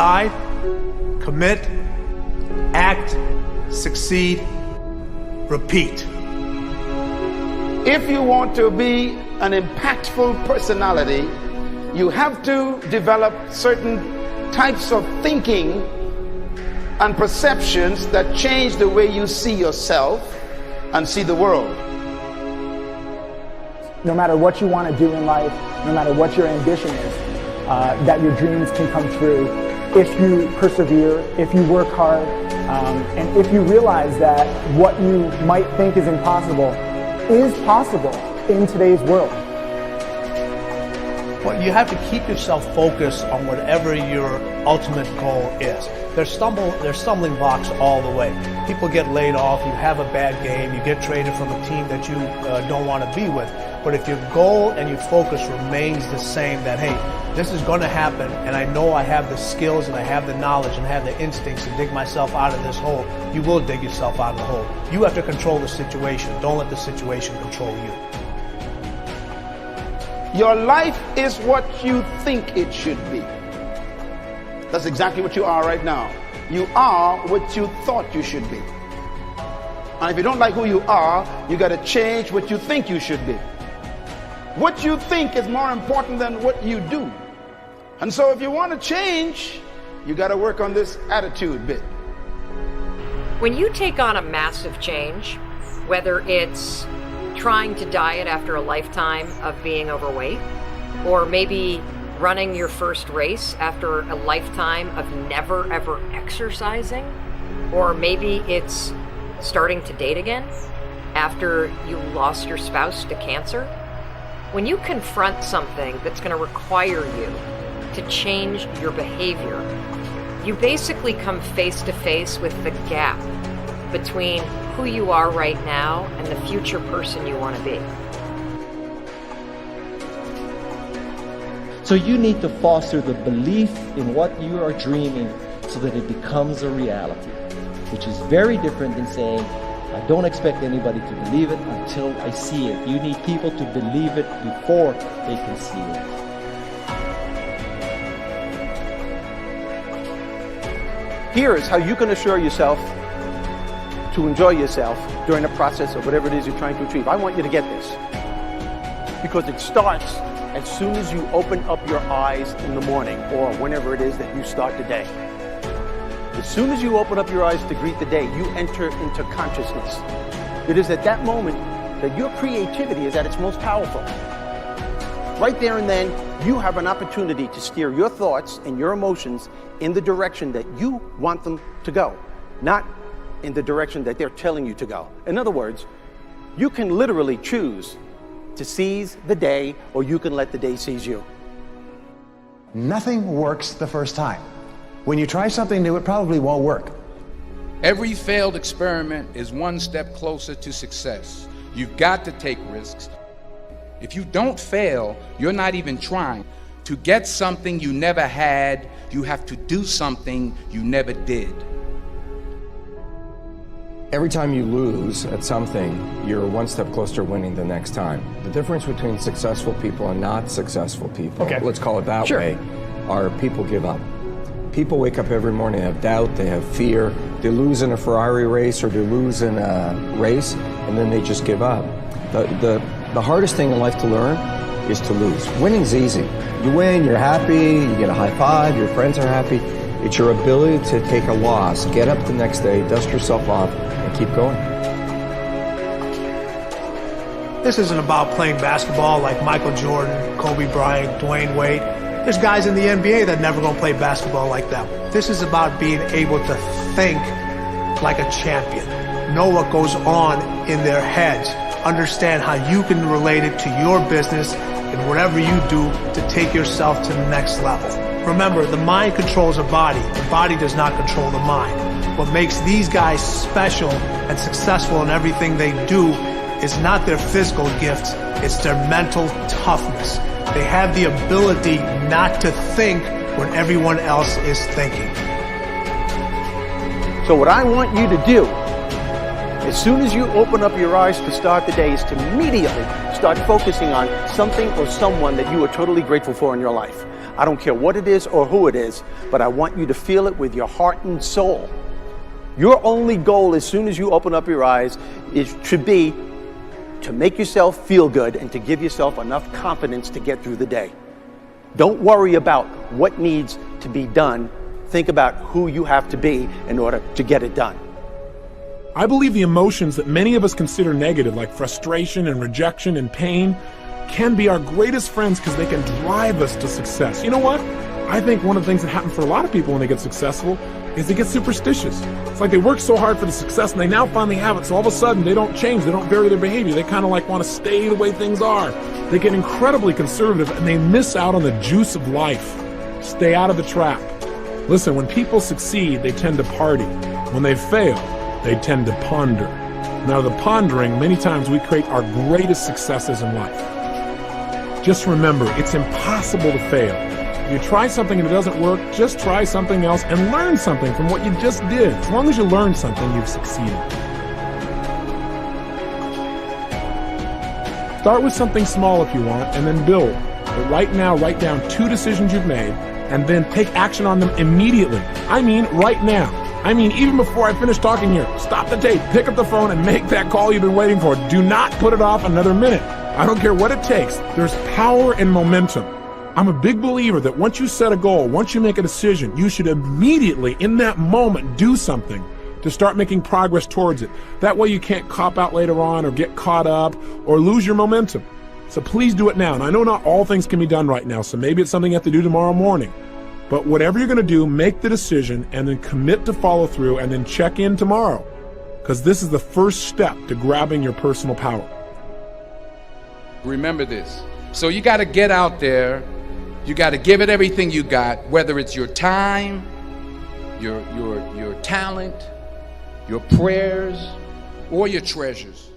decide, commit, act, succeed, repeat. If you want to be an impactful personality, you have to develop certain types of thinking and perceptions that change the way you see yourself and see the world. No matter what you want to do in life, no matter what your ambition is, that your dreams can come true if you persevere, if you work hard, and if you realize that what you might think is impossible is possible in today's world. Well, you have to keep yourself focused on whatever your ultimate goal is. There's stumbling blocks all the way. People get laid off, you have a bad game, you get traded from a team that you don't want to be with. But if your goal and your focus remains the same, that hey, this is going to happen, and I know I have the skills and I have the knowledge and I have the instincts to dig myself out of this hole, you will dig yourself out of the hole. You have to control the situation. Don't let the situation control you. Your life is what you think it should be. That's exactly what you are right now. You are what you thought you should be. And if you don't like who you are, you got to change what you think you should be. What you think is more important than what you do. And so if you want to change, you got to work on this attitude bit. When you take on a massive change, whether it's trying to diet after a lifetime of being overweight, or maybe running your first race after a lifetime of never ever exercising, or maybe it's starting to date again after you lost your spouse to cancer. When you confront something that's going to require you to change your behavior, you basically come face to face with the gap between who you are right now and the future person you want to be. So you need to foster the belief in what you are dreaming so that it becomes a reality, which is very different than saying, I don't expect anybody to believe it until I see it. You need people to believe it before they can see it. Here's how you can assure yourself to enjoy yourself during the process of whatever it is you're trying to achieve. I want you to get this, because it starts as soon as you open up your eyes in the morning or whenever it is that you start the day. As soon as you open up your eyes to greet the day, you enter into consciousness. It is at that moment that your creativity is at its most powerful. Right there and then, you have an opportunity to steer your thoughts and your emotions in the direction that you want them to go, not in the direction that they're telling you to go. In other words, you can literally choose to seize the day, or you can let the day seize you. Nothing works the first time. When you try something new, it probably won't work. Every failed experiment is one step closer to success. You've got to take risks. If you don't fail, you're not even trying. To get something you never had, you have to do something you never did. Every time you lose at something, you're one step closer to winning the next time. The difference between successful people and not successful people, let's call it that way, are people give up. People wake up every morning, they have doubt, they have fear, they lose in a Ferrari race or they lose in a race, and then they just give up. The hardest thing in life to learn is to lose. Winning's easy. You win, you're happy, you get a high five, your friends are happy. It's your ability to take a loss, get up the next day, dust yourself off, and keep going. This isn't about playing basketball like Michael Jordan, Kobe Bryant, Dwayne Wade. There's guys in the NBA that never gonna play basketball like them. This is about being able to think like a champion, know what goes on in their heads, understand how you can relate it to your business and whatever you do to take yourself to the next level. Remember, the mind controls the body does not control the mind. What makes these guys special and successful in everything they do is not their physical gifts, it's their mental toughness. They have the ability not to think when everyone else is thinking. So what I want you to do, as soon as you open up your eyes to start the day, is to immediately start focusing on something or someone that you are totally grateful for in your life. I don't care what it is or who it is, but I want you to feel it with your heart and soul. Your only goal as soon as you open up your eyes should be to make yourself feel good and to give yourself enough confidence to get through the day. Don't worry about what needs to be done. Think about who you have to be in order to get it done. I believe the emotions that many of us consider negative, like frustration and rejection and pain, can be our greatest friends because they can drive us to success. You know what? I think one of the things that happens for a lot of people when they get successful is they get superstitious. It's like they work so hard for the success and they now finally have it, so all of a sudden they don't change, they don't vary their behavior, they kind of like want to stay the way things are. They get incredibly conservative and they miss out on the juice of life. Stay out of the trap. Listen, when people succeed, they tend to party. When they fail, they tend to ponder. Now, the pondering, many times we create our greatest successes in life. Just remember, it's impossible to fail. If you try something and it doesn't work, just try something else and learn something from what you just did. As long as you learn something, you've succeeded. Start with something small if you want, and then build. But right now, write down 2 decisions you've made, and then take action on them immediately. I mean, right now. I mean, even before I finish talking here, stop the tape, pick up the phone, and make that call you've been waiting for. Do not put it off another minute. I don't care what it takes. There's power in momentum. I'm a big believer that once you set a goal, once you make a decision, you should immediately, in that moment, do something to start making progress towards it. That way you can't cop out later on or get caught up or lose your momentum. So please do it now. And I know not all things can be done right now, so maybe it's something you have to do tomorrow morning. But whatever you're going to do, make the decision and then commit to follow through and then check in tomorrow. Because this is the first step to grabbing your personal power. Remember this. So you got to get out there. You got to give it everything you got, whether it's your time, your talent, your prayers, or your treasures.